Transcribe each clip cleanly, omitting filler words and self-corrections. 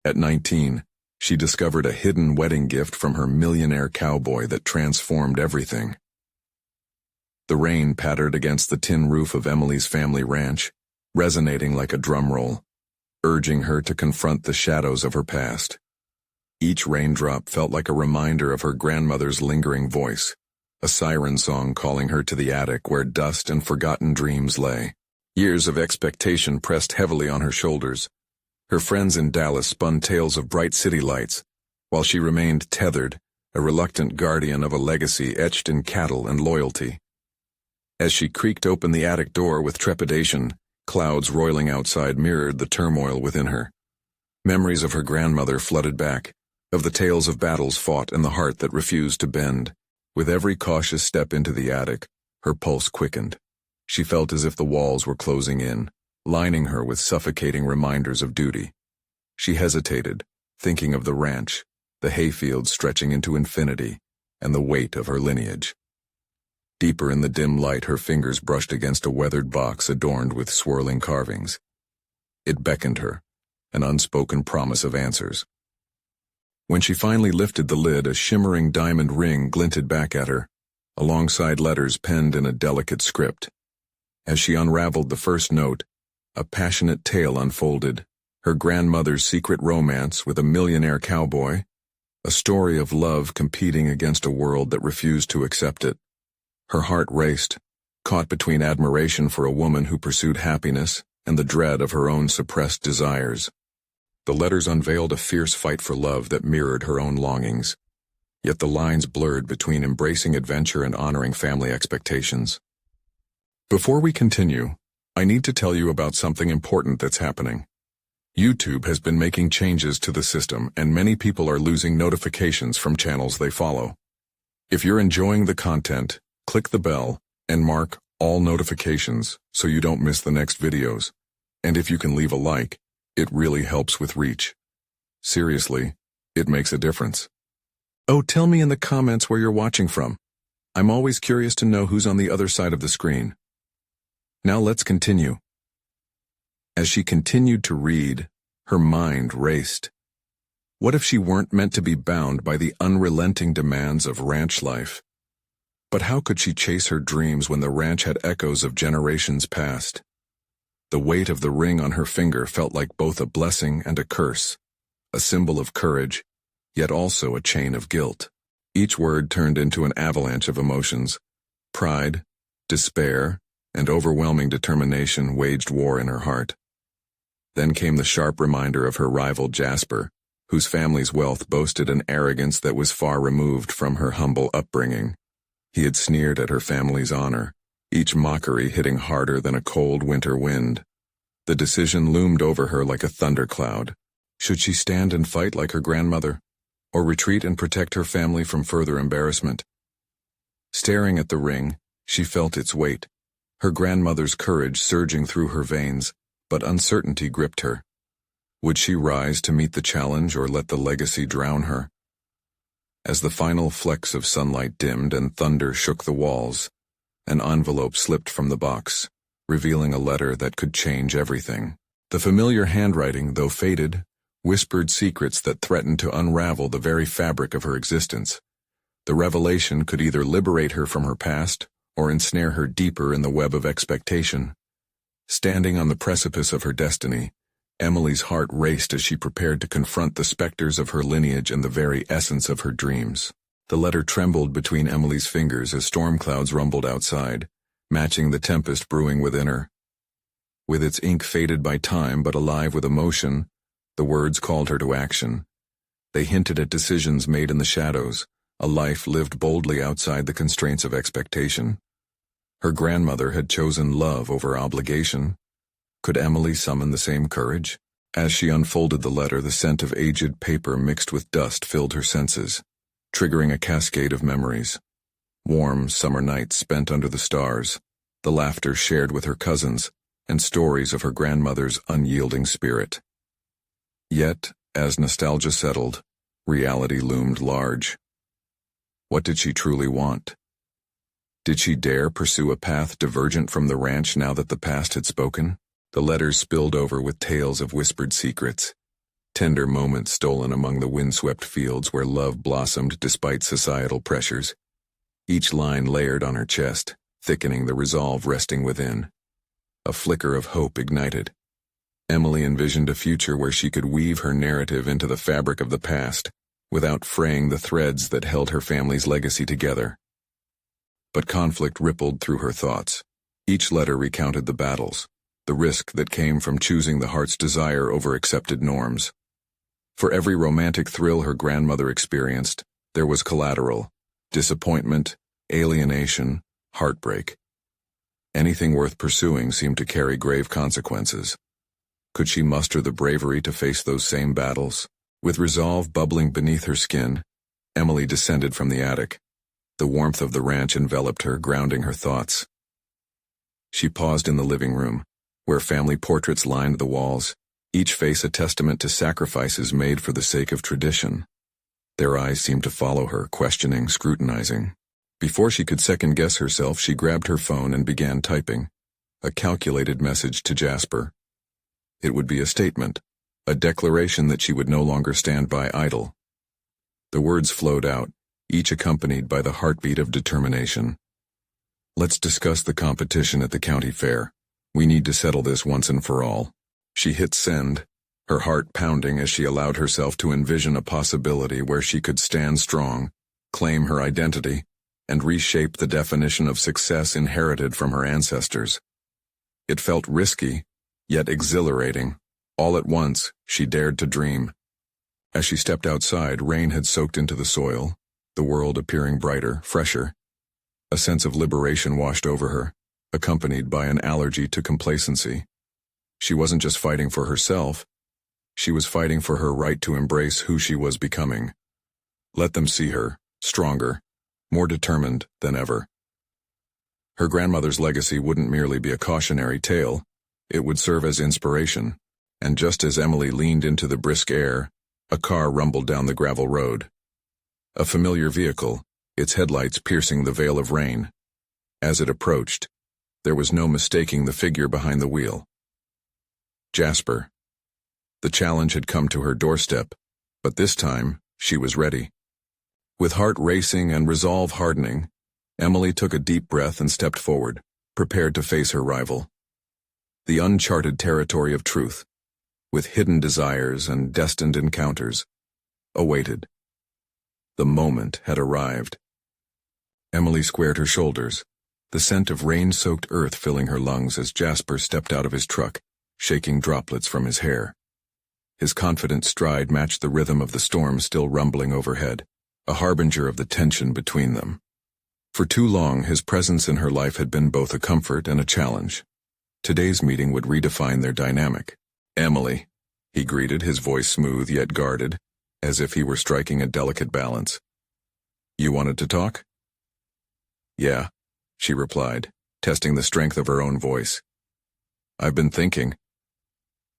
At 19, she discovered a hidden wedding gift from her millionaire cowboy that transformed everything. The rain pattered against the tin roof of Emily's family ranch, resonating like a drum roll, urging her to confront the shadows of her past. Each raindrop felt like a reminder of her grandmother's lingering voice, a siren song calling her to the attic where dust and forgotten dreams lay. Years of expectation pressed heavily on her shoulders. Her friends in Dallas spun tales of bright city lights, while she remained tethered, a reluctant guardian of a legacy etched in cattle and loyalty. As she creaked open the attic door with trepidation, clouds roiling outside mirrored the turmoil within her. Memories of her grandmother flooded back, of the tales of battles fought and the heart that refused to bend. With every cautious step into the attic, her pulse quickened. She felt as if the walls were closing in, lining her with suffocating reminders of duty. She hesitated, thinking of the ranch, the hayfields stretching into infinity, and the weight of her lineage. Deeper in the dim light, her fingers brushed against a weathered box adorned with swirling carvings. It beckoned her, an unspoken promise of answers. When she finally lifted the lid, a shimmering diamond ring glinted back at her, alongside letters penned in a delicate script. As she unraveled the first note, a passionate tale unfolded, her grandmother's secret romance with a millionaire cowboy, a story of love competing against a world that refused to accept it. Her heart raced, caught between admiration for a woman who pursued happiness and the dread of her own suppressed desires. The letters unveiled a fierce fight for love that mirrored her own longings, yet the lines blurred between embracing adventure and honoring family expectations. Before we continue, I need to tell you about something important that's happening. YouTube has been making changes to the system, and many people are losing notifications from channels they follow. If you're enjoying the content, click the bell and mark all notifications so you don't miss the next videos. And if you can leave a like, it really helps with reach. Seriously, it makes a difference. Oh, tell me in the comments where you're watching from. I'm always curious to know who's on the other side of the screen. Now let's continue. As she continued to read, her mind raced. What if she weren't meant to be bound by the unrelenting demands of ranch life? But how could she chase her dreams when the ranch had echoes of generations past? The weight of the ring on her finger felt like both a blessing and a curse, a symbol of courage, yet also a chain of guilt. Each word turned into an avalanche of emotions. Pride, despair, and overwhelming determination waged war in her heart. Then came the sharp reminder of her rival Jasper, whose family's wealth boasted an arrogance that was far removed from her humble upbringing. He had sneered at her family's honor, each mockery hitting harder than a cold winter wind. The decision loomed over her like a thundercloud. Should she stand and fight like her grandmother, or retreat and protect her family from further embarrassment? Staring at the ring, she felt its weight, her grandmother's courage surging through her veins, but uncertainty gripped her. Would she rise to meet the challenge or let the legacy drown her? As the final flecks of sunlight dimmed and thunder shook the walls, an envelope slipped from the box, revealing a letter that could change everything. The familiar handwriting, though faded, whispered secrets that threatened to unravel the very fabric of her existence. The revelation could either liberate her from her past or ensnare her deeper in the web of expectation. Standing on the precipice of her destiny, Emily's heart raced as she prepared to confront the specters of her lineage and the very essence of her dreams. The letter trembled between Emily's fingers as storm clouds rumbled outside, matching the tempest brewing within her. With its ink faded by time but alive with emotion, the words called her to action. They hinted at decisions made in the shadows, a life lived boldly outside the constraints of expectation. Her grandmother had chosen love over obligation. Could Emily summon the same courage? As she unfolded the letter, the scent of aged paper mixed with dust filled her senses, triggering a cascade of memories. Warm summer nights spent under the stars, the laughter shared with her cousins, and stories of her grandmother's unyielding spirit. Yet, as nostalgia settled, reality loomed large. What did she truly want? Did she dare pursue a path divergent from the ranch now that the past had spoken? The letters spilled over with tales of whispered secrets, tender moments stolen among the windswept fields where love blossomed despite societal pressures. Each line layered on her chest, thickening the resolve resting within. A flicker of hope ignited. Emily envisioned a future where she could weave her narrative into the fabric of the past, without fraying the threads that held her family's legacy together. But conflict rippled through her thoughts. Each letter recounted the battles, the risk that came from choosing the heart's desire over accepted norms. For every romantic thrill her grandmother experienced, there was collateral: disappointment, alienation, heartbreak. Anything worth pursuing seemed to carry grave consequences. Could she muster the bravery to face those same battles? With resolve bubbling beneath her skin, Emily descended from the attic. The warmth of the ranch enveloped her, grounding her thoughts. She paused in the living room, where family portraits lined the walls, each face a testament to sacrifices made for the sake of tradition. Their eyes seemed to follow her, questioning, scrutinizing. Before she could second-guess herself, she grabbed her phone and began typing. A calculated message to Jasper. It would be a statement, a declaration that she would no longer stand by idle. The words flowed out, each accompanied by the heartbeat of determination. Let's discuss the competition at the county fair. We need to settle this once and for all. She hit send, her heart pounding as she allowed herself to envision a possibility where she could stand strong, claim her identity, and reshape the definition of success inherited from her ancestors. It felt risky, yet exhilarating. All at once, she dared to dream. As she stepped outside, rain had soaked into the soil, the world appearing brighter, fresher. A sense of liberation washed over her, accompanied by an allergy to complacency. She wasn't just fighting for herself, she was fighting for her right to embrace who she was becoming. Let them see her, stronger, more determined than ever. Her grandmother's legacy wouldn't merely be a cautionary tale, it would serve as inspiration. And just as Emily leaned into the brisk air, a car rumbled down the gravel road. A familiar vehicle, its headlights piercing the veil of rain. As it approached, there was no mistaking the figure behind the wheel. Jasper. The challenge had come to her doorstep, but this time, she was ready. With heart racing and resolve hardening, Emily took a deep breath and stepped forward, prepared to face her rival. The uncharted territory of truth, with hidden desires and destined encounters, awaited. The moment had arrived. Emily squared her shoulders, the scent of rain-soaked earth filling her lungs as Jasper stepped out of his truck, shaking droplets from his hair. His confident stride matched the rhythm of the storm still rumbling overhead, a harbinger of the tension between them. For too long, his presence in her life had been both a comfort and a challenge. Today's meeting would redefine their dynamic. Emily, he greeted, his voice smooth yet guarded, as if he were striking a delicate balance. You wanted to talk? Yeah, she replied, testing the strength of her own voice. I've been thinking.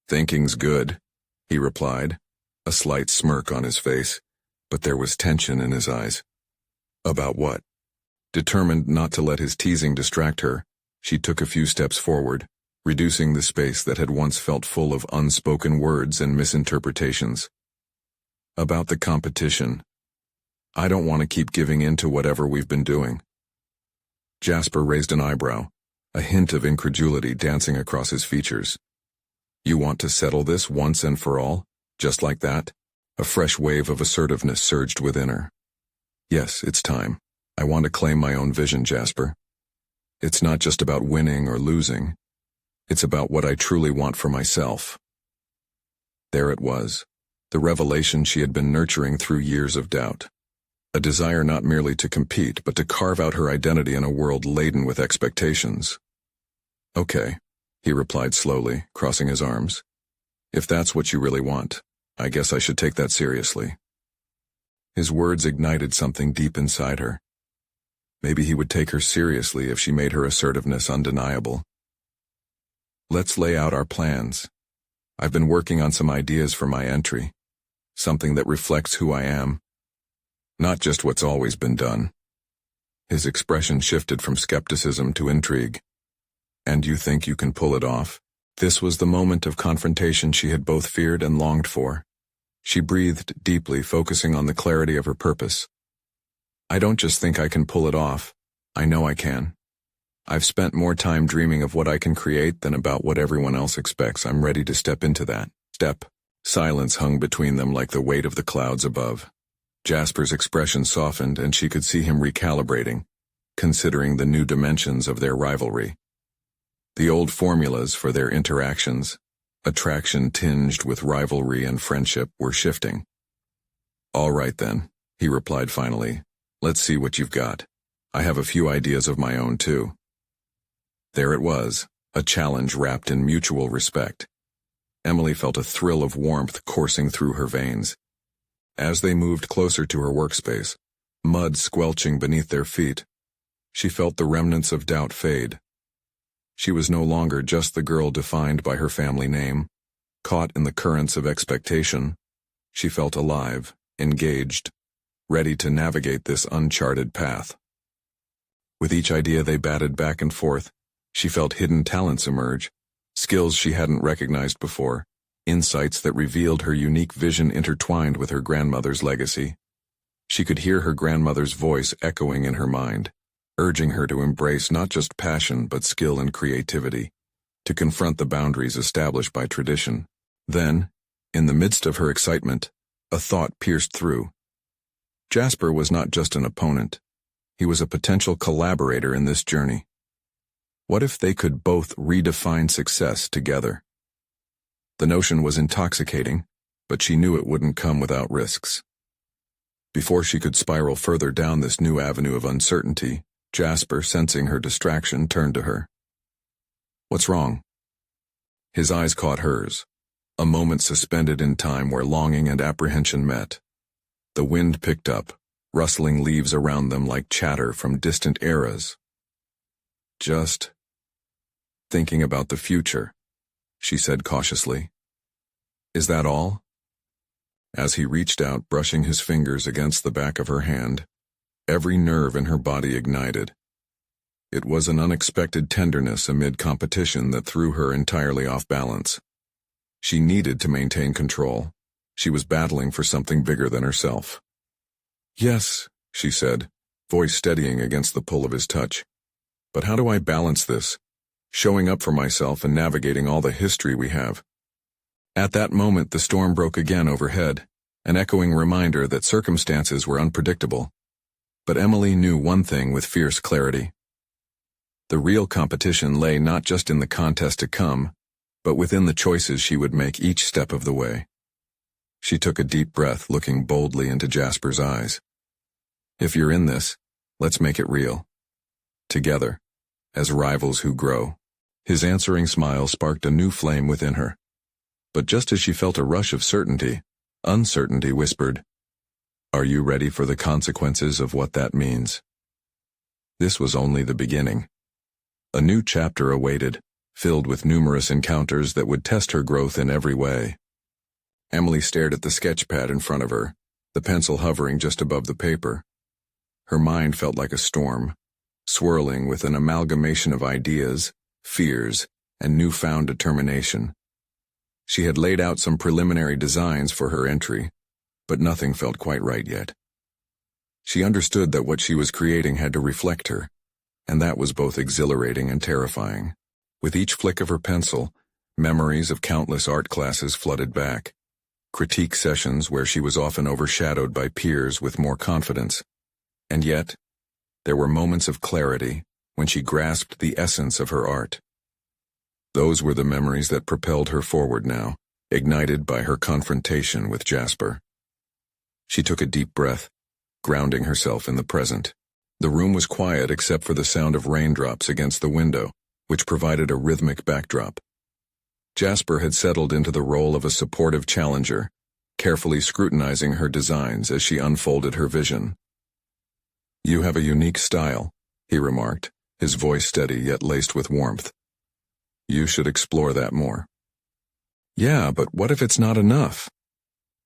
Thinking's good, he replied, a slight smirk on his face, but there was tension in his eyes. About what? Determined not to let his teasing distract her, she took a few steps forward, reducing the space that had once felt full of unspoken words and misinterpretations. About the competition. I don't want to keep giving in to whatever we've been doing. Jasper raised an eyebrow, a hint of incredulity dancing across his features. You want to settle this once and for all, just like that? A fresh wave of assertiveness surged within her. Yes, it's time. I want to claim my own vision, Jasper. It's not just about winning or losing. It's about what I truly want for myself. There it was, the revelation she had been nurturing through years of doubt. A desire not merely to compete, but to carve out her identity in a world laden with expectations. Okay, he replied slowly, crossing his arms. If that's what you really want, I guess I should take that seriously. His words ignited something deep inside her. Maybe he would take her seriously if she made her assertiveness undeniable. Let's lay out our plans. I've been working on some ideas for my entry. Something that reflects who I am. Not just what's always been done. His expression shifted from skepticism to intrigue. And you think you can pull it off? This was the moment of confrontation she had both feared and longed for. She breathed deeply, focusing on the clarity of her purpose. I don't just think I can pull it off, I know I can. I've spent more time dreaming of what I can create than about what everyone else expects. I'm ready to step into that. Step. Silence hung between them like the weight of the clouds above. Jasper's expression softened, and she could see him recalibrating, considering the new dimensions of their rivalry. The old formulas for their interactions, attraction tinged with rivalry and friendship, were shifting. All right then, he replied finally. Let's see what you've got. I have a few ideas of my own too. There it was, a challenge wrapped in mutual respect. Emily felt a thrill of warmth coursing through her veins. As they moved closer to her workspace, mud squelching beneath their feet, she felt the remnants of doubt fade. She was no longer just the girl defined by her family name. Caught in the currents of expectation, she felt alive, engaged, ready to navigate this uncharted path. With each idea they batted back and forth, she felt hidden talents emerge, skills she hadn't recognized before, insights that revealed her unique vision intertwined with her grandmother's legacy. She could hear her grandmother's voice echoing in her mind, urging her to embrace not just passion but skill and creativity, to confront the boundaries established by tradition. Then, in the midst of her excitement, a thought pierced through. Jasper was not just an opponent. He was a potential collaborator in this journey. What if they could both redefine success together? The notion was intoxicating, but she knew it wouldn't come without risks. Before she could spiral further down this new avenue of uncertainty, Jasper, sensing her distraction, turned to her. What's wrong? His eyes caught hers, a moment suspended in time where longing and apprehension met. The wind picked up, rustling leaves around them like chatter from distant eras. Just thinking about the future, she said cautiously. Is that all? As he reached out, brushing his fingers against the back of her hand, every nerve in her body ignited. It was an unexpected tenderness amid competition that threw her entirely off balance. She needed to maintain control. She was battling for something bigger than herself. Yes, she said, voice steadying against the pull of his touch. But how do I balance this? Showing up for myself and navigating all the history we have. At that moment, the storm broke again overhead, an echoing reminder that circumstances were unpredictable. But Emily knew one thing with fierce clarity. The real competition lay not just in the contest to come, but within the choices she would make each step of the way. She took a deep breath, looking boldly into Jasper's eyes. If you're in this, let's make it real. Together, as rivals who grow. His answering smile sparked a new flame within her. But just as she felt a rush of certainty, uncertainty whispered, Are you ready for the consequences of what that means? This was only the beginning. A new chapter awaited, filled with numerous encounters that would test her growth in every way. Emily stared at the sketch pad in front of her, the pencil hovering just above the paper. Her mind felt like a storm, swirling with an amalgamation of ideas, fears, and newfound determination. She had laid out some preliminary designs for her entry, but nothing felt quite right yet. She understood that what she was creating had to reflect her, and that was both exhilarating and terrifying. With each flick of her pencil, memories of countless art classes flooded back, critique sessions where she was often overshadowed by peers with more confidence. And yet, there were moments of clarity when she grasped the essence of her art. Those were the memories that propelled her forward now, ignited by her confrontation with Jasper. She took a deep breath, grounding herself in the present. The room was quiet except for the sound of raindrops against the window, which provided a rhythmic backdrop. Jasper had settled into the role of a supportive challenger, carefully scrutinizing her designs as she unfolded her vision. You have a unique style, he remarked, his voice steady yet laced with warmth. You should explore that more. Yeah, but what if it's not enough?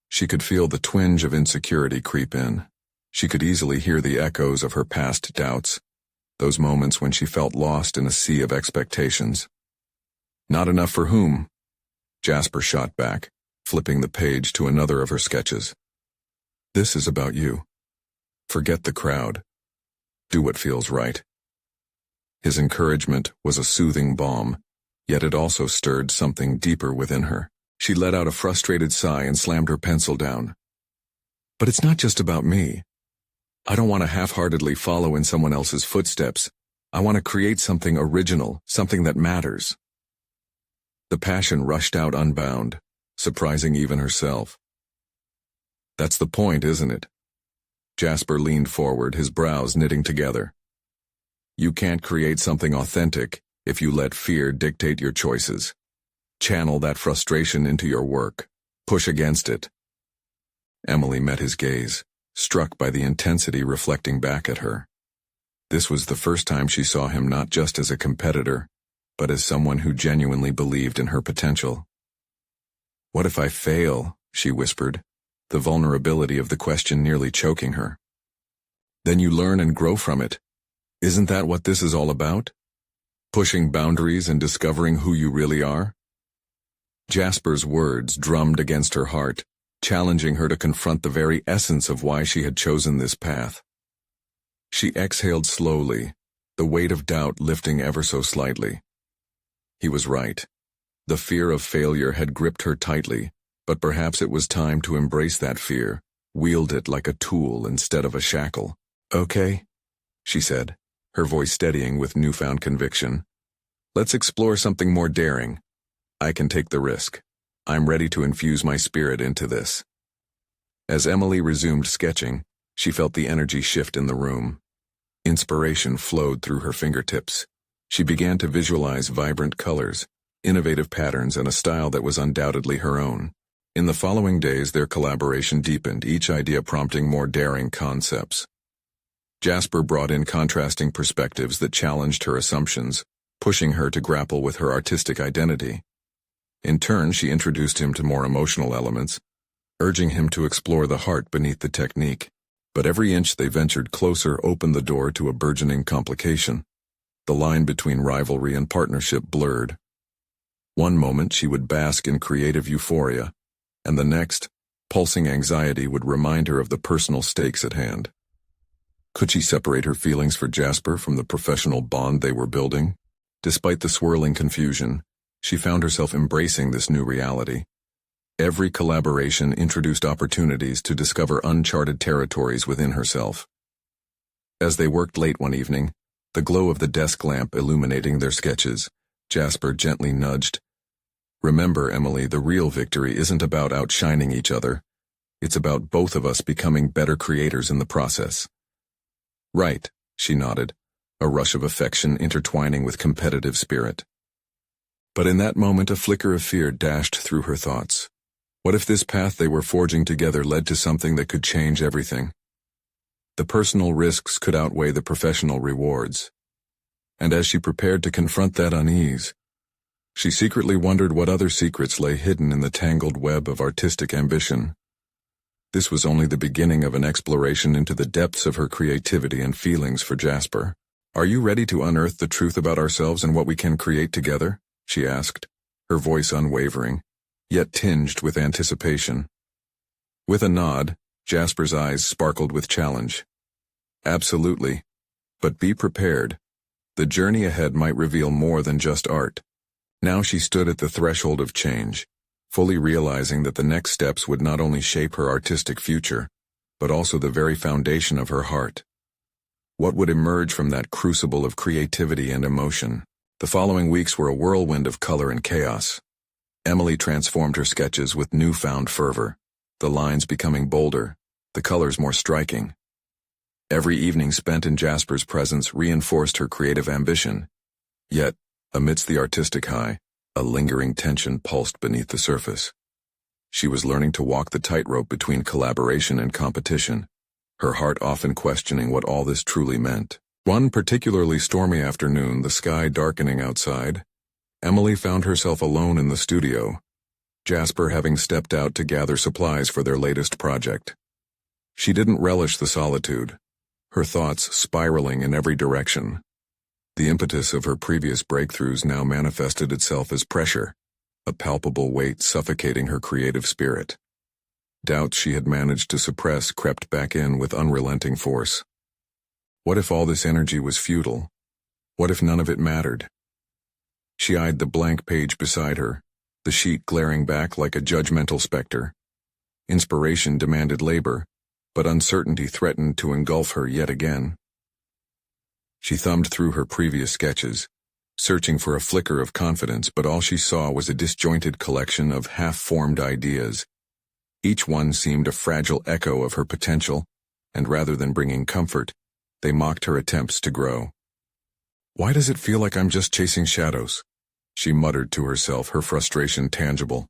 She could feel the twinge of insecurity creep in. She could easily hear the echoes of her past doubts, those moments when she felt lost in a sea of expectations. Not enough for whom? Jasper shot back, flipping the page to another of her sketches. "This is about you. Forget the crowd. Do what feels right." His encouragement was a soothing balm, yet it also stirred something deeper within her. She let out a frustrated sigh and slammed her pencil down. "But it's not just about me. I don't want to half-heartedly follow in someone else's footsteps. I want to create something original, something that matters." The passion rushed out unbound, surprising even herself. "That's the point, isn't it?" Jasper leaned forward, his brows knitting together. "You can't create something authentic if you let fear dictate your choices. Channel that frustration into your work. Push against it." Emily met his gaze, struck by the intensity reflecting back at her. This was the first time she saw him not just as a competitor, but as someone who genuinely believed in her potential. "What if I fail?" she whispered, the vulnerability of the question nearly choking her. "Then you learn and grow from it. Isn't that what this is all about? Pushing boundaries and discovering who you really are?" Jasper's words drummed against her heart, challenging her to confront the very essence of why she had chosen this path. She exhaled slowly, the weight of doubt lifting ever so slightly. He was right. The fear of failure had gripped her tightly, but perhaps it was time to embrace that fear, wield it like a tool instead of a shackle. "Okay," she said, her voice steadying with newfound conviction. "Let's explore something more daring. I can take the risk. I'm ready to infuse my spirit into this." As Emily resumed sketching, she felt the energy shift in the room. Inspiration flowed through her fingertips. She began to visualize vibrant colors, innovative patterns, and a style that was undoubtedly her own. In the following days, their collaboration deepened, each idea prompting more daring concepts. Jasper brought in contrasting perspectives that challenged her assumptions, pushing her to grapple with her artistic identity. In turn, she introduced him to more emotional elements, urging him to explore the heart beneath the technique. But every inch they ventured closer opened the door to a burgeoning complication. The line between rivalry and partnership blurred. One moment she would bask in creative euphoria, and the next, pulsing anxiety would remind her of the personal stakes at hand. Could she separate her feelings for Jasper from the professional bond they were building? Despite the swirling confusion, she found herself embracing this new reality. Every collaboration introduced opportunities to discover uncharted territories within herself. As they worked late one evening, the glow of the desk lamp illuminating their sketches, Jasper gently nudged. "Remember, Emily, the real victory isn't about outshining each other. It's about both of us becoming better creators in the process." "Right," she nodded, a rush of affection intertwining with competitive spirit. But in that moment a flicker of fear dashed through her thoughts. What if this path they were forging together led to something that could change everything? The personal risks could outweigh the professional rewards. And as she prepared to confront that unease, she secretly wondered what other secrets lay hidden in the tangled web of artistic ambition. This was only the beginning of an exploration into the depths of her creativity and feelings for Jasper. "Are you ready to unearth the truth about ourselves and what we can create together?" she asked, her voice unwavering, yet tinged with anticipation. With a nod, Jasper's eyes sparkled with challenge. "Absolutely. But be prepared. The journey ahead might reveal more than just art." Now she stood at the threshold of change, fully realizing that the next steps would not only shape her artistic future, but also the very foundation of her heart. What would emerge from that crucible of creativity and emotion? The following weeks were a whirlwind of color and chaos. Emily transformed her sketches with newfound fervor, the lines becoming bolder, the colors more striking. Every evening spent in Jasper's presence reinforced her creative ambition. Yet, amidst the artistic high, a lingering tension pulsed beneath the surface. She was learning to walk the tightrope between collaboration and competition, her heart often questioning what all this truly meant. One particularly stormy afternoon, the sky darkening outside, Emily found herself alone in the studio, Jasper having stepped out to gather supplies for their latest project. She didn't relish the solitude, her thoughts spiraling in every direction. The impetus of her previous breakthroughs now manifested itself as pressure, a palpable weight suffocating her creative spirit. Doubts she had managed to suppress crept back in with unrelenting force. What if all this energy was futile? What if none of it mattered? She eyed the blank page beside her, the sheet glaring back like a judgmental specter. Inspiration demanded labor, but uncertainty threatened to engulf her yet again. She thumbed through her previous sketches, searching for a flicker of confidence, but all she saw was a disjointed collection of half-formed ideas. Each one seemed a fragile echo of her potential, and rather than bringing comfort, they mocked her attempts to grow. "Why does it feel like I'm just chasing shadows?" she muttered to herself, her frustration tangible.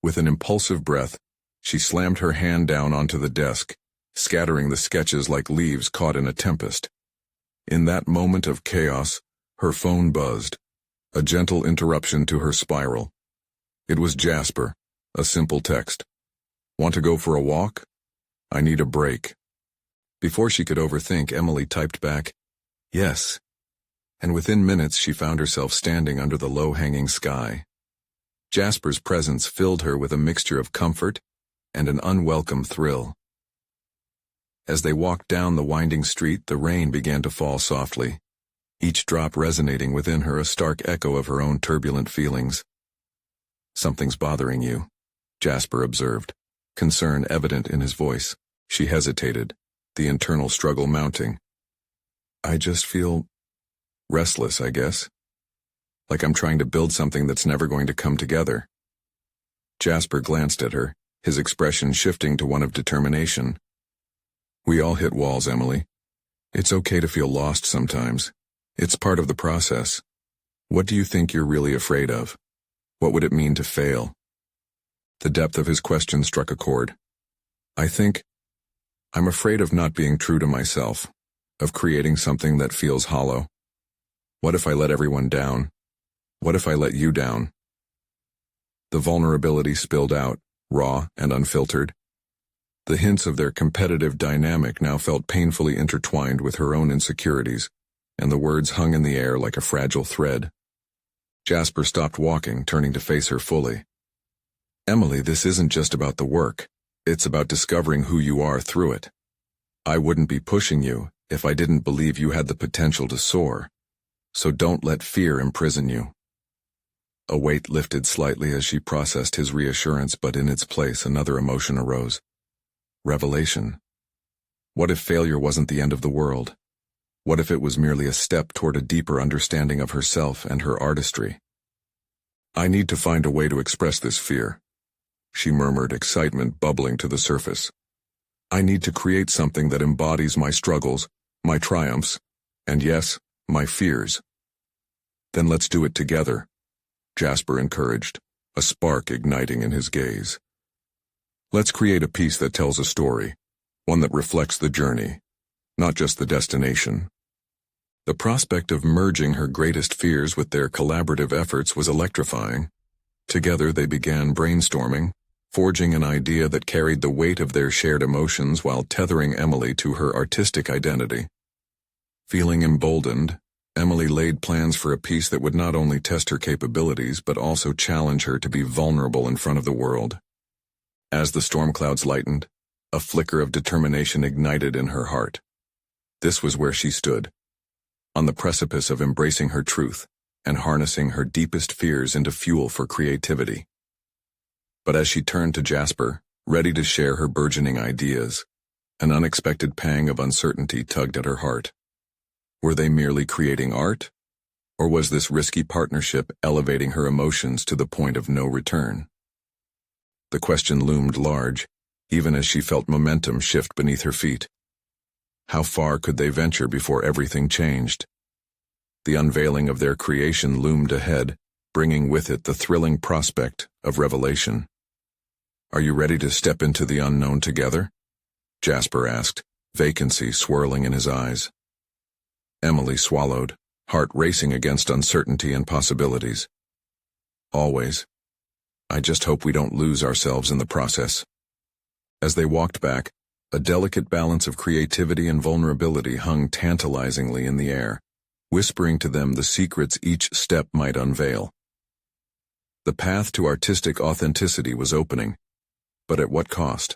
With an impulsive breath, she slammed her hand down onto the desk, scattering the sketches like leaves caught in a tempest. In that moment of chaos, her phone buzzed, a gentle interruption to her spiral. It was Jasper, a simple text. "Want to go for a walk? I need a break." Before she could overthink, Emily typed back, "Yes." And within minutes she found herself standing under the low-hanging sky. Jasper's presence filled her with a mixture of comfort and an unwelcome thrill. As they walked down the winding street, the rain began to fall softly, each drop resonating within her a stark echo of her own turbulent feelings. "Something's bothering you," Jasper observed, concern evident in his voice. She hesitated, the internal struggle mounting. "I just feel restless, I guess. Like I'm trying to build something that's never going to come together." Jasper glanced at her, his expression shifting to one of determination. "We all hit walls, Emily. It's okay to feel lost sometimes. It's part of the process. What do you think you're really afraid of? What would it mean to fail?" The depth of his question struck a chord. I'm afraid of not being true to myself, of creating something that feels hollow. What if I let everyone down? What if I let you down?" The vulnerability spilled out, raw and unfiltered. The hints of their competitive dynamic now felt painfully intertwined with her own insecurities, and the words hung in the air like a fragile thread. Jasper stopped walking, turning to face her fully. "Emily, this isn't just about the work. It's about discovering who you are through it. I wouldn't be pushing you if I didn't believe you had the potential to soar. So don't let fear imprison you." A weight lifted slightly as she processed his reassurance, but in its place another emotion arose. Revelation. What if failure wasn't the end of the world? What if it was merely a step toward a deeper understanding of herself and her artistry? "I need to find a way to express this fear," she murmured, excitement bubbling to the surface. "I need to create something that embodies my struggles, my triumphs, and yes, my fears." "Then let's do it together," Jasper encouraged, a spark igniting in his gaze. "Let's create a piece that tells a story, one that reflects the journey, not just the destination." The prospect of merging her greatest fears with their collaborative efforts was electrifying. Together they began brainstorming, forging an idea that carried the weight of their shared emotions while tethering Emily to her artistic identity. Feeling emboldened, Emily laid plans for a piece that would not only test her capabilities but also challenge her to be vulnerable in front of the world. As the storm clouds lightened, a flicker of determination ignited in her heart. This was where she stood, on the precipice of embracing her truth and harnessing her deepest fears into fuel for creativity. But as she turned to Jasper, ready to share her burgeoning ideas, an unexpected pang of uncertainty tugged at her heart. Were they merely creating art? Or was this risky partnership elevating her emotions to the point of no return? The question loomed large, even as she felt momentum shift beneath her feet. How far could they venture before everything changed? The unveiling of their creation loomed ahead, bringing with it the thrilling prospect of revelation. "Are you ready to step into the unknown together?" Jasper asked, vacancy swirling in his eyes. Emily swallowed, heart racing against uncertainty and possibilities. "Always. I just hope we don't lose ourselves in the process." As they walked back, a delicate balance of creativity and vulnerability hung tantalizingly in the air, whispering to them the secrets each step might unveil. The path to artistic authenticity was opening, but at what cost?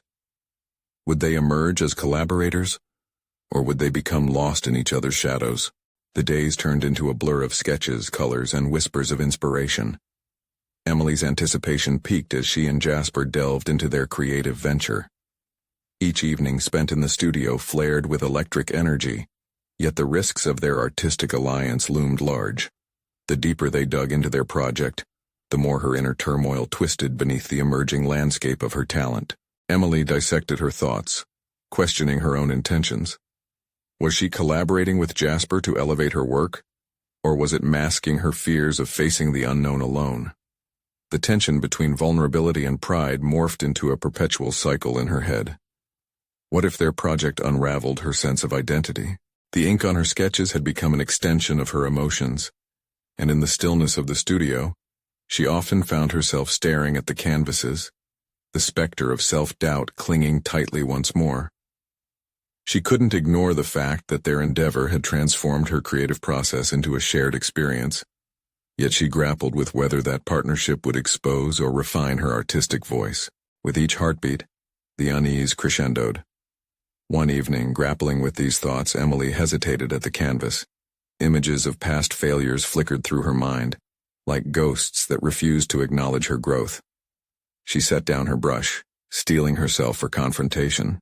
Would they emerge as collaborators, or would they become lost in each other's shadows? The days turned into a blur of sketches, colors, and whispers of inspiration. Emily's anticipation peaked as she and Jasper delved into their creative venture. Each evening spent in the studio flared with electric energy, yet the risks of their artistic alliance loomed large. The deeper they dug into their project, the more her inner turmoil twisted beneath the emerging landscape of her talent. Emily dissected her thoughts, questioning her own intentions. Was she collaborating with Jasper to elevate her work, or was it masking her fears of facing the unknown alone? The tension between vulnerability and pride morphed into a perpetual cycle in her head. What if their project unraveled her sense of identity? The ink on her sketches had become an extension of her emotions, and in the stillness of the studio, she often found herself staring at the canvases, the specter of self-doubt clinging tightly once more. She couldn't ignore the fact that their endeavor had transformed her creative process into a shared experience, yet she grappled with whether that partnership would expose or refine her artistic voice. With each heartbeat, the unease crescendoed. One evening, grappling with these thoughts, Emily hesitated at the canvas. Images of past failures flickered through her mind, like ghosts that refused to acknowledge her growth. She set down her brush, steeling herself for confrontation.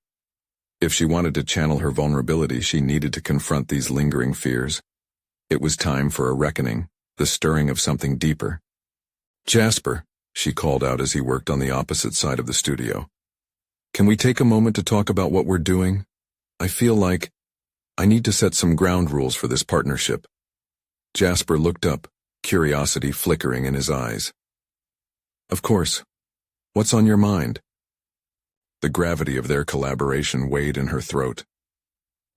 If she wanted to channel her vulnerability, she needed to confront these lingering fears. It was time for a reckoning, the stirring of something deeper. "Jasper," she called out as he worked on the opposite side of the studio. "Can we take a moment to talk about what we're doing? I feel like I need to set some ground rules for this partnership." Jasper looked up, curiosity flickering in his eyes. "Of course. What's on your mind?" The gravity of their collaboration weighed in her throat.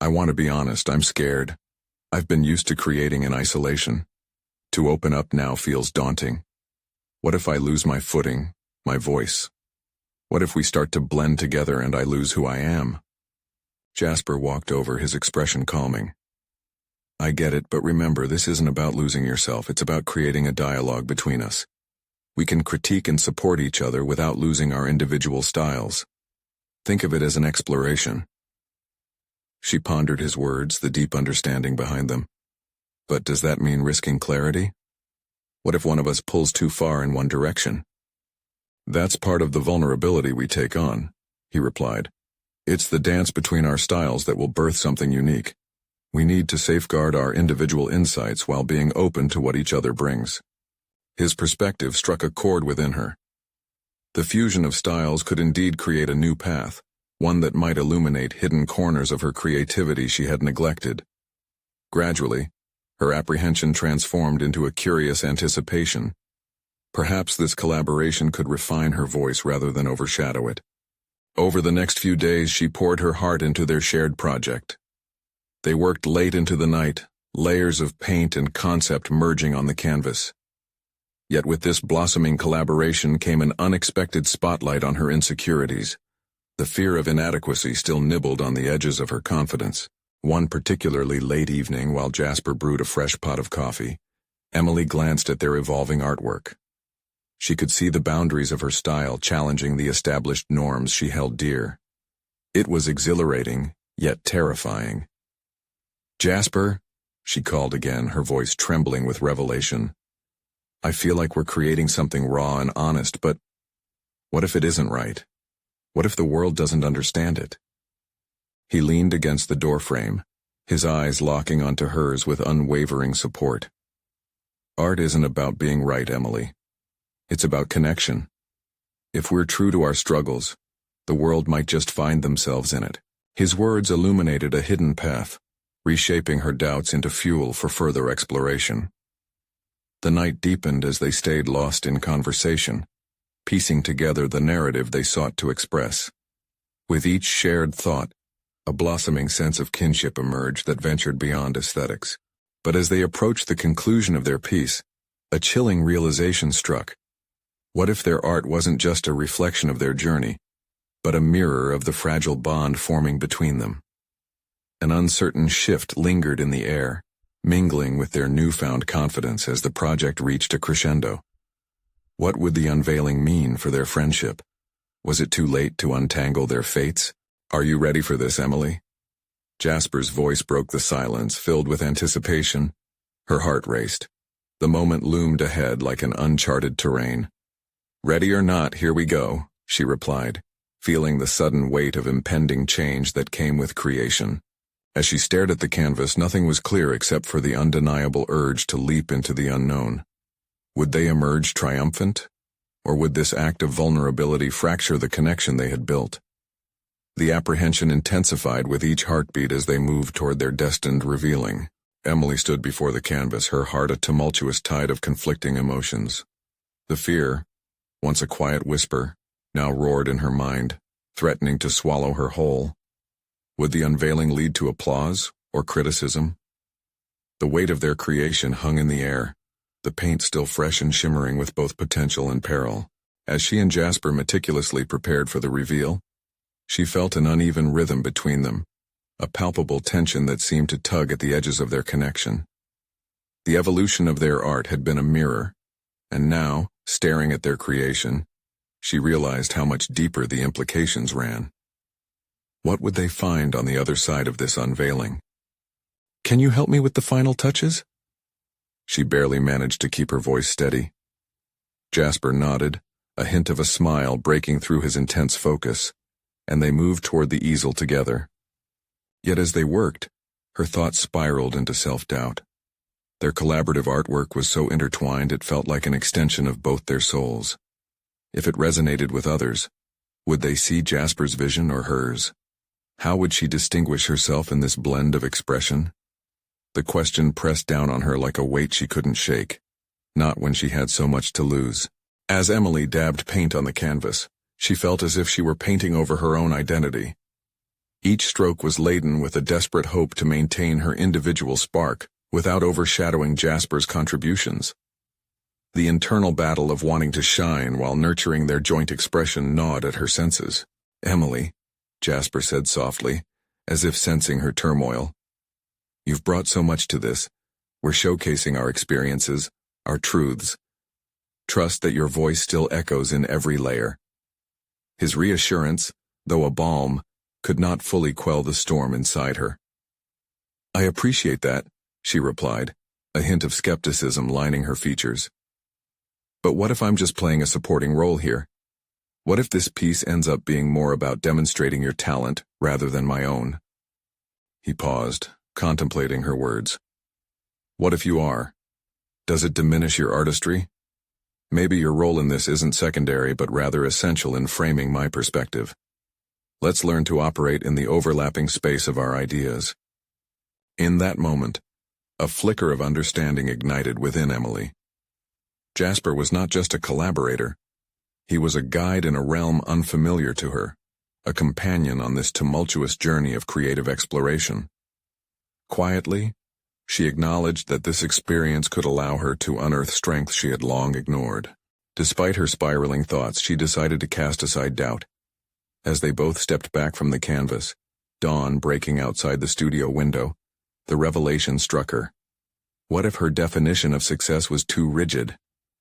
"I want to be honest, I'm scared. I've been used to creating in isolation. To open up now feels daunting. What if I lose my footing, my voice? What if we start to blend together and I lose who I am?" Jasper walked over, his expression calming. "I get it, but remember, this isn't about losing yourself, it's about creating a dialogue between us. We can critique and support each other without losing our individual styles. Think of it as an exploration." She pondered his words, the deep understanding behind them. But does that mean risking clarity? What if one of us pulls too far in one direction? "That's part of the vulnerability we take on," he replied. "It's the dance between our styles that will birth something unique. We need to safeguard our individual insights while being open to what each other brings." His perspective struck a chord within her. The fusion of styles could indeed create a new path, one that might illuminate hidden corners of her creativity she had neglected. Gradually, her apprehension transformed into a curious anticipation. Perhaps this collaboration could refine her voice rather than overshadow it. Over the next few days, she poured her heart into their shared project. They worked late into the night, layers of paint and concept merging on the canvas. Yet with this blossoming collaboration came an unexpected spotlight on her insecurities. The fear of inadequacy still nibbled on the edges of her confidence. One particularly late evening, while Jasper brewed a fresh pot of coffee, Emily glanced at their evolving artwork. She could see the boundaries of her style challenging the established norms she held dear. It was exhilarating, yet terrifying. "Jasper," she called again, her voice trembling with revelation. "I feel like we're creating something raw and honest, but what if it isn't right? What if the world doesn't understand it?" He leaned against the doorframe, his eyes locking onto hers with unwavering support. "Art isn't about being right, Emily. It's about connection. If we're true to our struggles, the world might just find themselves in it." His words illuminated a hidden path, reshaping her doubts into fuel for further exploration. The night deepened as they stayed lost in conversation, piecing together the narrative they sought to express. With each shared thought, a blossoming sense of kinship emerged that ventured beyond aesthetics. But as they approached the conclusion of their piece, a chilling realization struck. What if their art wasn't just a reflection of their journey, but a mirror of the fragile bond forming between them? An uncertain shift lingered in the air, mingling with their newfound confidence as the project reached a crescendo. What would the unveiling mean for their friendship? Was it too late to untangle their fates? Are you ready for this, Emily? Jasper's voice broke the silence, filled with anticipation. Her heart raced. The moment loomed ahead like an uncharted terrain. Ready or not, here we go, she replied, feeling the sudden weight of impending change that came with creation. As she stared at the canvas, nothing was clear except for the undeniable urge to leap into the unknown. Would they emerge triumphant? Or would this act of vulnerability fracture the connection they had built? The apprehension intensified with each heartbeat as they moved toward their destined revealing. Emily stood before the canvas, her heart a tumultuous tide of conflicting emotions. The fear, once a quiet whisper, now roared in her mind, threatening to swallow her whole. Would the unveiling lead to applause or criticism? The weight of their creation hung in the air, the paint still fresh and shimmering with both potential and peril. As she and Jasper meticulously prepared for the reveal, she felt an uneven rhythm between them, a palpable tension that seemed to tug at the edges of their connection. The evolution of their art had been a mirror, and now, staring at their creation, she realized how much deeper the implications ran. What would they find on the other side of this unveiling? "Can you help me with the final touches?" She barely managed to keep her voice steady. Jasper nodded, a hint of a smile breaking through his intense focus, and they moved toward the easel together. Yet as they worked, her thoughts spiraled into self-doubt. Their collaborative artwork was so intertwined it felt like an extension of both their souls. If it resonated with others, would they see Jasper's vision or hers? How would she distinguish herself in this blend of expression? The question pressed down on her like a weight she couldn't shake, not when she had so much to lose. As Emily dabbed paint on the canvas, she felt as if she were painting over her own identity. Each stroke was laden with a desperate hope to maintain her individual spark without overshadowing Jasper's contributions. The internal battle of wanting to shine while nurturing their joint expression gnawed at her senses. "Emily," Jasper said softly, as if sensing her turmoil, "you've brought so much to this. We're showcasing our experiences, our truths. Trust that your voice still echoes in every layer." His reassurance, though a balm, could not fully quell the storm inside her. "I appreciate that," she replied, a hint of skepticism lining her features. "But what if I'm just playing a supporting role here? What if this piece ends up being more about demonstrating your talent rather than my own?" He paused, contemplating her words. "What if you are? Does it diminish your artistry? Maybe your role in this isn't secondary but rather essential in framing my perspective. Let's learn to operate in the overlapping space of our ideas." In that moment, a flicker of understanding ignited within Emily. Jasper was not just a collaborator. He was a guide in a realm unfamiliar to her, a companion on this tumultuous journey of creative exploration. Quietly, she acknowledged that this experience could allow her to unearth strengths she had long ignored. Despite her spiraling thoughts, she decided to cast aside doubt. As they both stepped back from the canvas, dawn breaking outside the studio window, the revelation struck her. What if her definition of success was too rigid?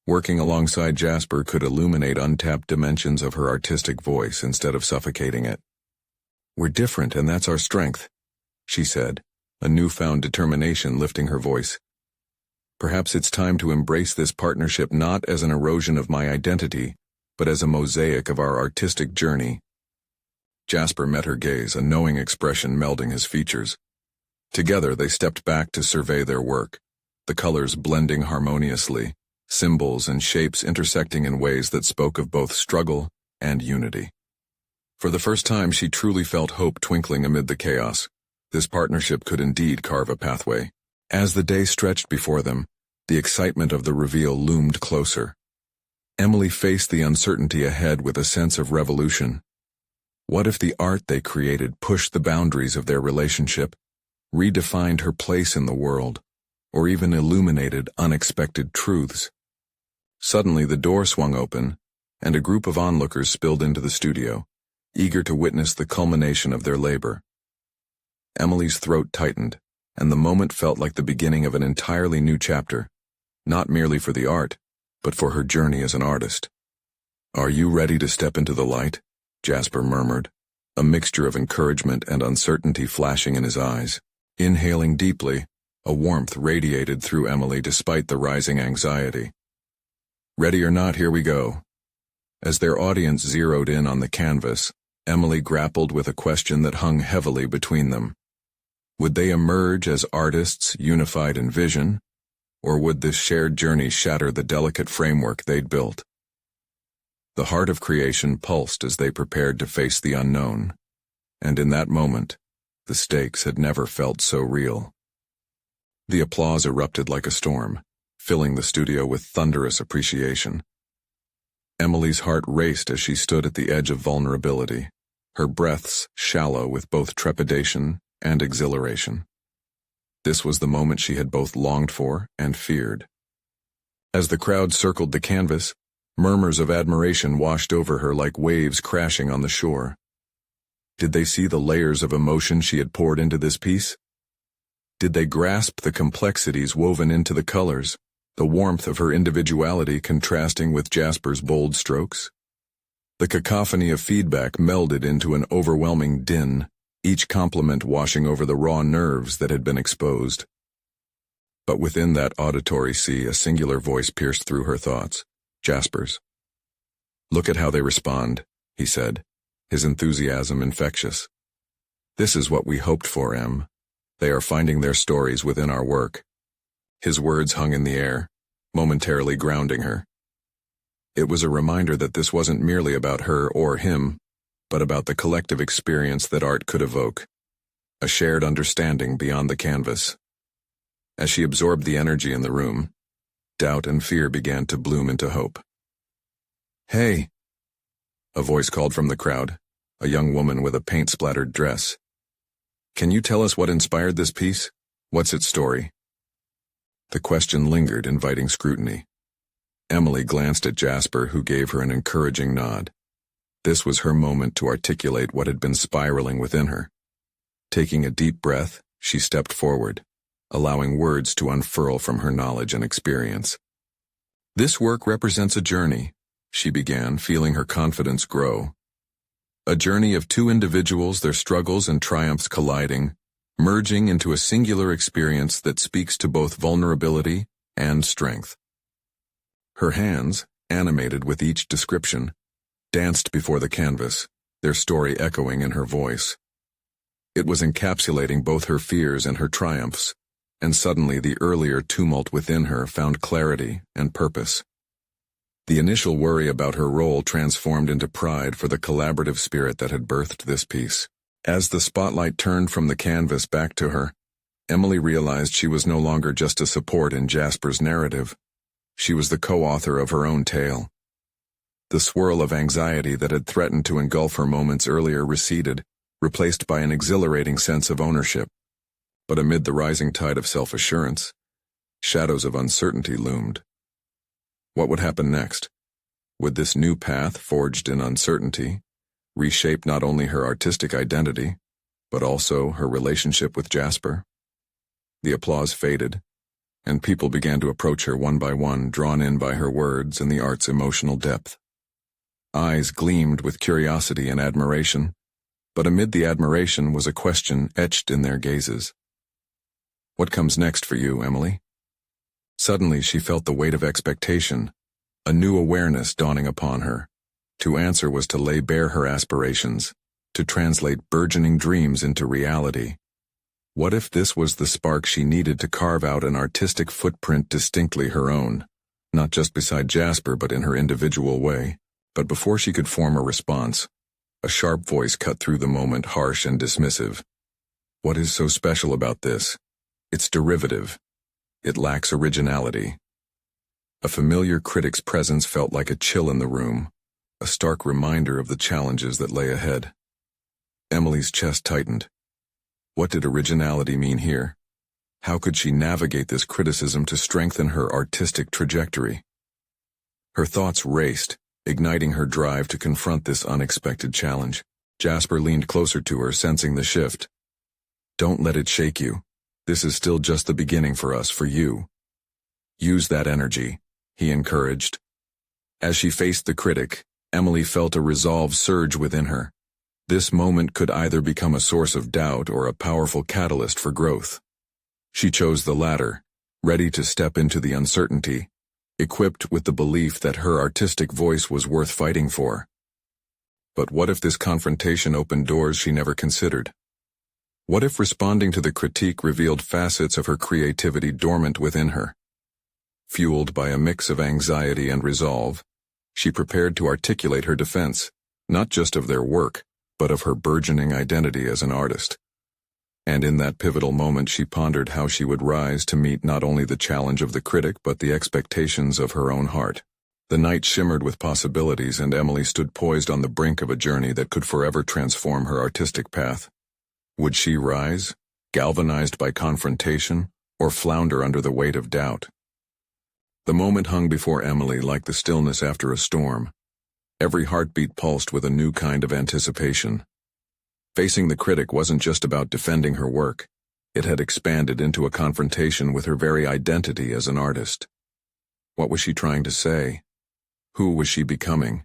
Working alongside Jasper could illuminate untapped dimensions of her artistic voice instead of suffocating it. "We're different, and that's our strength," she said, a newfound determination lifting her voice. "Perhaps it's time to embrace this partnership not as an erosion of my identity, but as a mosaic of our artistic journey." Jasper met her gaze, a knowing expression melding his features. Together they stepped back to survey their work, the colors blending harmoniously, symbols and shapes intersecting in ways that spoke of both struggle and unity. For the first time she truly felt hope twinkling amid the chaos. This partnership could indeed carve a pathway. As the day stretched before them, the excitement of the reveal loomed closer. Emily faced the uncertainty ahead with a sense of revolution. What if the art they created pushed the boundaries of their relationship, redefined her place in the world, or even illuminated unexpected truths? Suddenly the door swung open, and a group of onlookers spilled into the studio, eager to witness the culmination of their labor. Emily's throat tightened, and the moment felt like the beginning of an entirely new chapter, not merely for the art, but for her journey as an artist. "Are you ready to step into the light?" Jasper murmured, a mixture of encouragement and uncertainty flashing in his eyes. Inhaling deeply, a warmth radiated through Emily despite the rising anxiety. "Ready or not, here we go." As their audience zeroed in on the canvas, Emily grappled with a question that hung heavily between them. Would they emerge as artists unified in vision, or would this shared journey shatter the delicate framework they'd built? The heart of creation pulsed as they prepared to face the unknown, and in that moment, the stakes had never felt so real. The applause erupted like a storm, filling the studio with thunderous appreciation. Emily's heart raced as she stood at the edge of vulnerability, her breaths shallow with both trepidation and exhilaration. This was the moment she had both longed for and feared. As the crowd circled the canvas, murmurs of admiration washed over her like waves crashing on the shore. Did they see the layers of emotion she had poured into this piece? Did they grasp the complexities woven into the colors, the warmth of her individuality contrasting with Jasper's bold strokes? The cacophony of feedback melded into an overwhelming din, each compliment washing over the raw nerves that had been exposed. But within that auditory sea, a singular voice pierced through her thoughts. Jasper's. "Look at how they respond," he said, his enthusiasm infectious. "This is what we hoped for, Em. They are finding their stories within our work." His words hung in the air, momentarily grounding her. It was a reminder that this wasn't merely about her or him, but about the collective experience that art could evoke, a shared understanding beyond the canvas. As she absorbed the energy in the room, doubt and fear began to bloom into hope. "Hey!" A voice called from the crowd, a young woman with a paint-splattered dress. "Can you tell us what inspired this piece? What's its story?" The question lingered, inviting scrutiny. Emily glanced at Jasper, who gave her an encouraging nod. This was her moment to articulate what had been spiraling within her. Taking a deep breath, she stepped forward, allowing words to unfurl from her knowledge and experience. "This work represents a journey," she began, feeling her confidence grow. "A journey of two individuals, their struggles and triumphs colliding, merging into a singular experience that speaks to both vulnerability and strength." Her hands, animated with each description, danced before the canvas, their story echoing in her voice. It was encapsulating both her fears and her triumphs, and suddenly the earlier tumult within her found clarity and purpose. The initial worry about her role transformed into pride for the collaborative spirit that had birthed this piece. As the spotlight turned from the canvas back to her, Emily realized she was no longer just a support in Jasper's narrative. She was the co-author of her own tale. The swirl of anxiety that had threatened to engulf her moments earlier receded, replaced by an exhilarating sense of ownership. But amid the rising tide of self-assurance, shadows of uncertainty loomed. What would happen next? Would this new path, forged in uncertainty, reshape not only her artistic identity, but also her relationship with Jasper? The applause faded, and people began to approach her one by one, drawn in by her words and the art's emotional depth. Eyes gleamed with curiosity and admiration, but amid the admiration was a question etched in their gazes. "What comes next for you, Emily?" Suddenly she felt the weight of expectation, a new awareness dawning upon her. To answer was to lay bare her aspirations, to translate burgeoning dreams into reality. What if this was the spark she needed to carve out an artistic footprint distinctly her own, not just beside Jasper but in her individual way? But before she could form a response, a sharp voice cut through the moment, harsh and dismissive. "What is so special about this? It's derivative. It lacks originality." A familiar critic's presence felt like a chill in the room, a stark reminder of the challenges that lay ahead. Emily's chest tightened. What did originality mean here? How could she navigate this criticism to strengthen her artistic trajectory? Her thoughts raced, igniting her drive to confront this unexpected challenge. Jasper leaned closer to her, sensing the shift. "Don't let it shake you. This is still just the beginning for us, for you. Use that energy. he encouraged. As she faced the critic, Emily felt a resolve surge within her. This moment could either become a source of doubt or a powerful catalyst for growth. She chose the latter, ready to step into the uncertainty, equipped with the belief that her artistic voice was worth fighting for. But what if this confrontation opened doors she never considered? What if responding to the critique revealed facets of her creativity dormant within her? Fueled by a mix of anxiety and resolve, she prepared to articulate her defense, not just of their work, but of her burgeoning identity as an artist. And in that pivotal moment she pondered how she would rise to meet not only the challenge of the critic but the expectations of her own heart. The night shimmered with possibilities, and Emily stood poised on the brink of a journey that could forever transform her artistic path. Would she rise, galvanized by confrontation, or flounder under the weight of doubt? The moment hung before Emily like the stillness after a storm. Every heartbeat pulsed with a new kind of anticipation. Facing the critic wasn't just about defending her work. It had expanded into a confrontation with her very identity as an artist. What was she trying to say? Who was she becoming?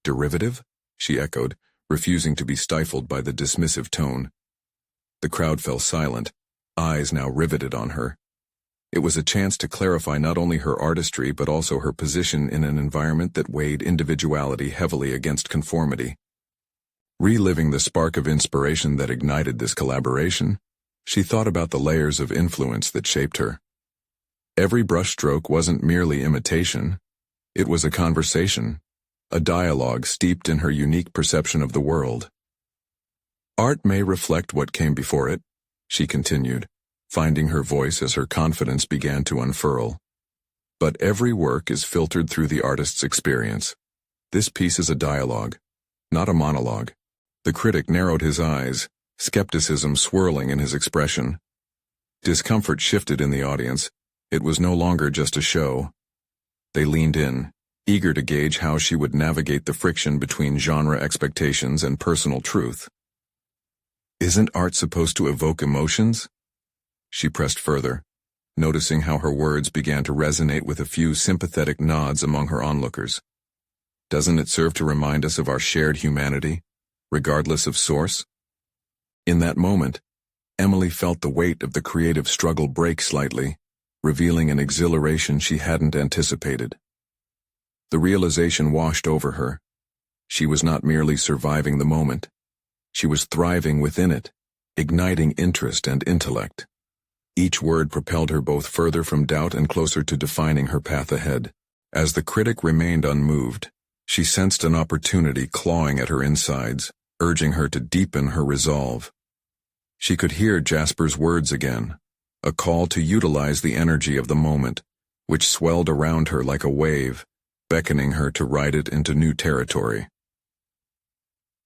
Derivative? She echoed, refusing to be stifled by the dismissive tone. The crowd fell silent, eyes now riveted on her. It was a chance to clarify not only her artistry but also her position in an environment that weighed individuality heavily against conformity. Reliving the spark of inspiration that ignited this collaboration, she thought about the layers of influence that shaped her. Every brushstroke wasn't merely imitation. It was a conversation, a dialogue steeped in her unique perception of the world. Art may reflect what came before it, she continued, finding her voice as her confidence began to unfurl. But every work is filtered through the artist's experience. This piece is a dialogue, not a monologue. The critic narrowed his eyes, skepticism swirling in his expression. Discomfort shifted in the audience. It was no longer just a show. They leaned in, eager to gauge how she would navigate the friction between genre expectations and personal truth. Isn't art supposed to evoke emotions? She pressed further, noticing how her words began to resonate with a few sympathetic nods among her onlookers. Doesn't it serve to remind us of our shared humanity, regardless of source? In that moment, Emily felt the weight of the creative struggle break slightly, revealing an exhilaration she hadn't anticipated. The realization washed over her. She was not merely surviving the moment. She was thriving within it, igniting interest and intellect. Each word propelled her both further from doubt and closer to defining her path ahead. As the critic remained unmoved, she sensed an opportunity clawing at her insides, urging her to deepen her resolve. She could hear Jasper's words again, a call to utilize the energy of the moment, which swelled around her like a wave, beckoning her to ride it into new territory.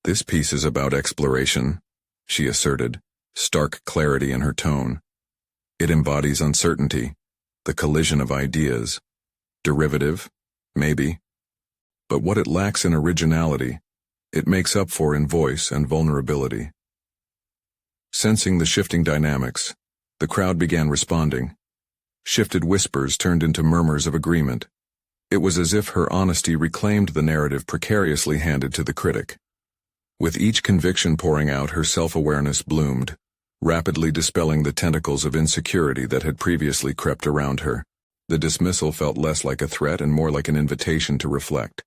This piece is about exploration, she asserted, stark clarity in her tone. It embodies uncertainty, the collision of ideas. Derivative? Maybe. But what it lacks in originality, it makes up for in voice and vulnerability. Sensing the shifting dynamics, the crowd began responding. Shifted whispers turned into murmurs of agreement. It was as if her honesty reclaimed the narrative precariously handed to the critic. With each conviction pouring out, her self-awareness bloomed, rapidly dispelling the tentacles of insecurity that had previously crept around her. The dismissal felt less like a threat and more like an invitation to reflect.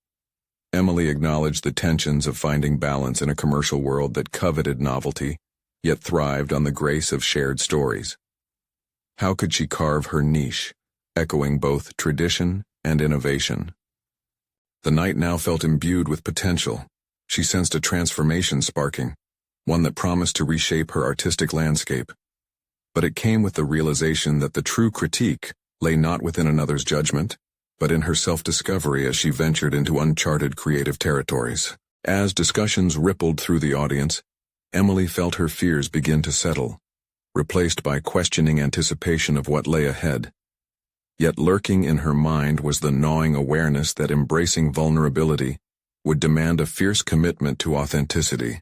Emily acknowledged the tensions of finding balance in a commercial world that coveted novelty, yet thrived on the grace of shared stories. How could she carve her niche, echoing both tradition and innovation? The night now felt imbued with potential. She sensed a transformation sparking, one that promised to reshape her artistic landscape. But it came with the realization that the true critique lay not within another's judgment, but in her self-discovery as she ventured into uncharted creative territories. As discussions rippled through the audience, Emily felt her fears begin to settle, replaced by questioning anticipation of what lay ahead. Yet lurking in her mind was the gnawing awareness that embracing vulnerability would demand a fierce commitment to authenticity,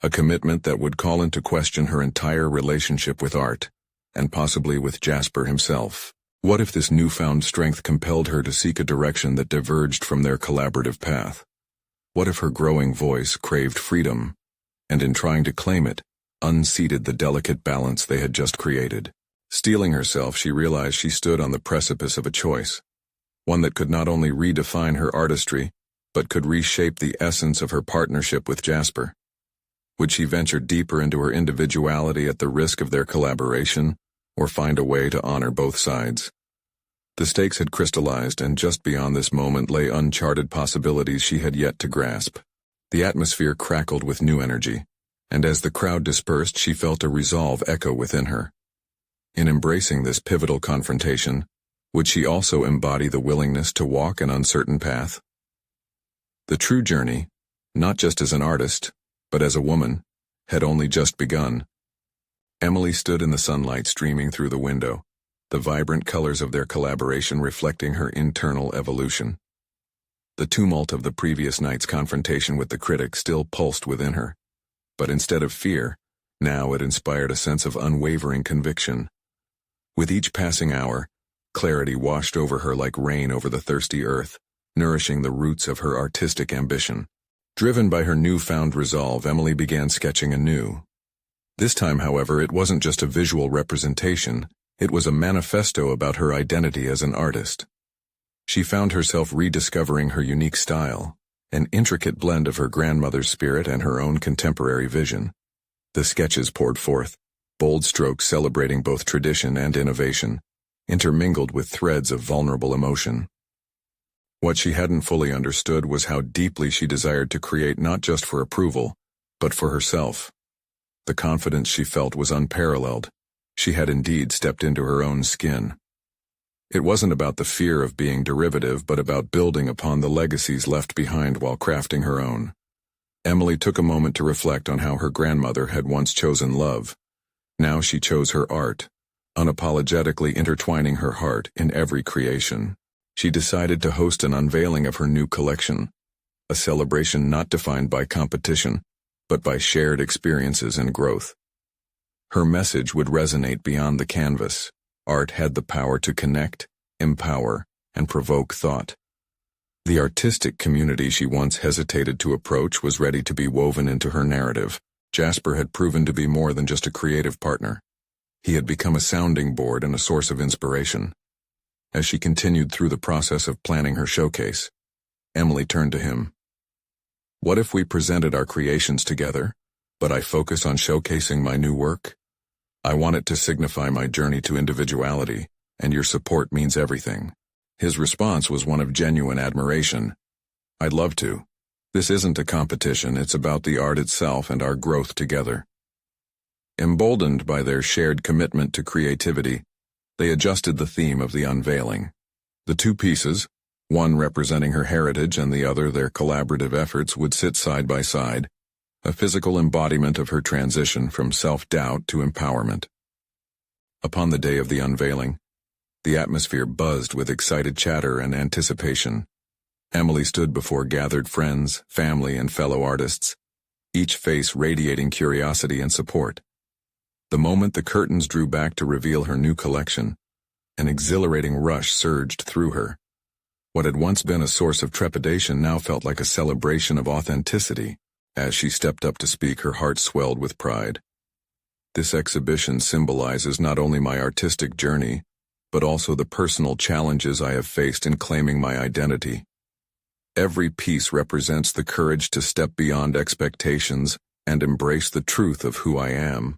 a commitment that would call into question her entire relationship with art, and possibly with Jasper himself. What if this newfound strength compelled her to seek a direction that diverged from their collaborative path? What if her growing voice craved freedom, and in trying to claim it, unseated the delicate balance they had just created? Steeling herself, she realized she stood on the precipice of a choice, one that could not only redefine her artistry, but could reshape the essence of her partnership with Jasper. Would she venture deeper into her individuality at the risk of their collaboration, or find a way to honor both sides? The stakes had crystallized, and just beyond this moment lay uncharted possibilities she had yet to grasp. The atmosphere crackled with new energy, and as the crowd dispersed, she felt a resolve echo within her. In embracing this pivotal confrontation, would she also embody the willingness to walk an uncertain path? The true journey, not just as an artist, but as a woman, had only just begun. Emily stood in the sunlight streaming through the window, the vibrant colors of their collaboration reflecting her internal evolution. The tumult of the previous night's confrontation with the critic still pulsed within her, but instead of fear, now it inspired a sense of unwavering conviction. With each passing hour, clarity washed over her like rain over the thirsty earth, nourishing the roots of her artistic ambition. Driven by her newfound resolve, Emily began sketching anew. This time, however, it wasn't just a visual representation, it was a manifesto about her identity as an artist. She found herself rediscovering her unique style, an intricate blend of her grandmother's spirit and her own contemporary vision. The sketches poured forth, bold strokes celebrating both tradition and innovation, intermingled with threads of vulnerable emotion. What she hadn't fully understood was how deeply she desired to create not just for approval, but for herself. The confidence she felt was unparalleled. She had indeed stepped into her own skin. It wasn't about the fear of being derivative, but about building upon the legacies left behind while crafting her own. Emily took a moment to reflect on how her grandmother had once chosen love. Now she chose her art, unapologetically intertwining her heart in every creation. She decided to host an unveiling of her new collection, a celebration not defined by competition, but by shared experiences and growth. Her message would resonate beyond the canvas. Art had the power to connect, empower, and provoke thought. The artistic community she once hesitated to approach was ready to be woven into her narrative. Jasper had proven to be more than just a creative partner. He had become a sounding board and a source of inspiration. As she continued through the process of planning her showcase, Emily turned to him. "What if we presented our creations together, but I focus on showcasing my new work? I want it to signify my journey to individuality, and your support means everything." His response was one of genuine admiration. "I'd love to. This isn't a competition, it's about the art itself and our growth together." Emboldened by their shared commitment to creativity, they adjusted the theme of the unveiling. The two pieces, one representing her heritage and the other their collaborative efforts, would sit side by side, a physical embodiment of her transition from self-doubt to empowerment. Upon the day of the unveiling, the atmosphere buzzed with excited chatter and anticipation. Emily stood before gathered friends, family, and fellow artists, each face radiating curiosity and support. The moment the curtains drew back to reveal her new collection, an exhilarating rush surged through her. What had once been a source of trepidation now felt like a celebration of authenticity. As she stepped up to speak, her heart swelled with pride. "This exhibition symbolizes not only my artistic journey, but also the personal challenges I have faced in claiming my identity. Every piece represents the courage to step beyond expectations and embrace the truth of who I am."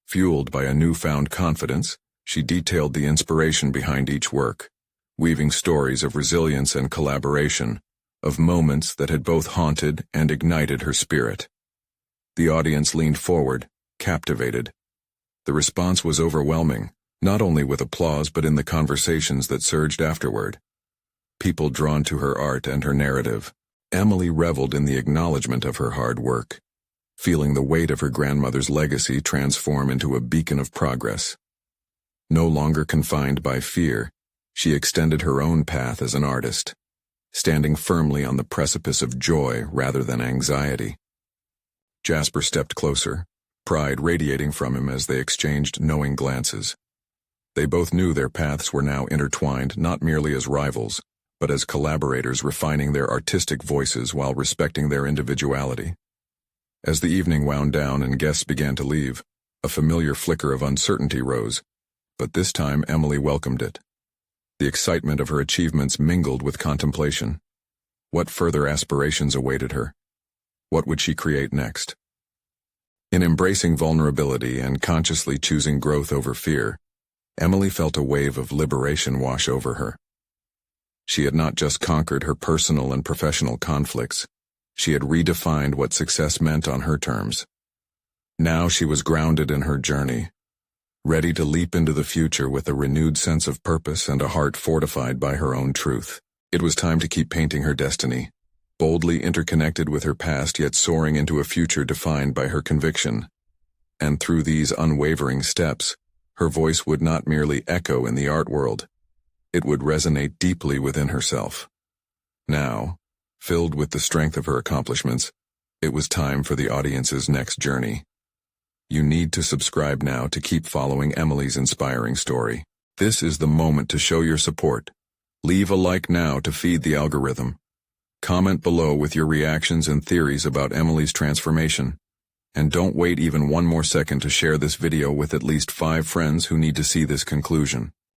Fueled by a newfound confidence, she detailed the inspiration behind each work, weaving stories of resilience and collaboration, of moments that had both haunted and ignited her spirit. The audience leaned forward, captivated. The response was overwhelming, not only with applause but in the conversations that surged afterward. People drawn to her art and her narrative, Emily reveled in the acknowledgement of her hard work, feeling the weight of her grandmother's legacy transform into a beacon of progress. No longer confined by fear, she extended her own path as an artist, standing firmly on the precipice of joy rather than anxiety. Jasper stepped closer, pride radiating from him as they exchanged knowing glances. They both knew their paths were now intertwined not merely as rivals, but as collaborators refining their artistic voices while respecting their individuality. As the evening wound down and guests began to leave, a familiar flicker of uncertainty rose, but this time Emily welcomed it. The excitement of her achievements mingled with contemplation. What further aspirations awaited her? What would she create next? In embracing vulnerability and consciously choosing growth over fear, Emily felt a wave of liberation wash over her. She had not just conquered her personal and professional conflicts, she had redefined what success meant on her terms. Now she was grounded in her journey, ready to leap into the future with a renewed sense of purpose and a heart fortified by her own truth. It was time to keep painting her destiny, boldly interconnected with her past yet soaring into a future defined by her conviction. And through these unwavering steps, her voice would not merely echo in the art world, it would resonate deeply within herself. Now, filled with the strength of her accomplishments, it was time for the audience's next journey. You need to subscribe now to keep following Emily's inspiring story. This is the moment to show your support. Leave a like now to feed the algorithm. Comment below with your reactions and theories about Emily's transformation. And don't wait even one more second to share this video with at least 5 friends who need to see this conclusion.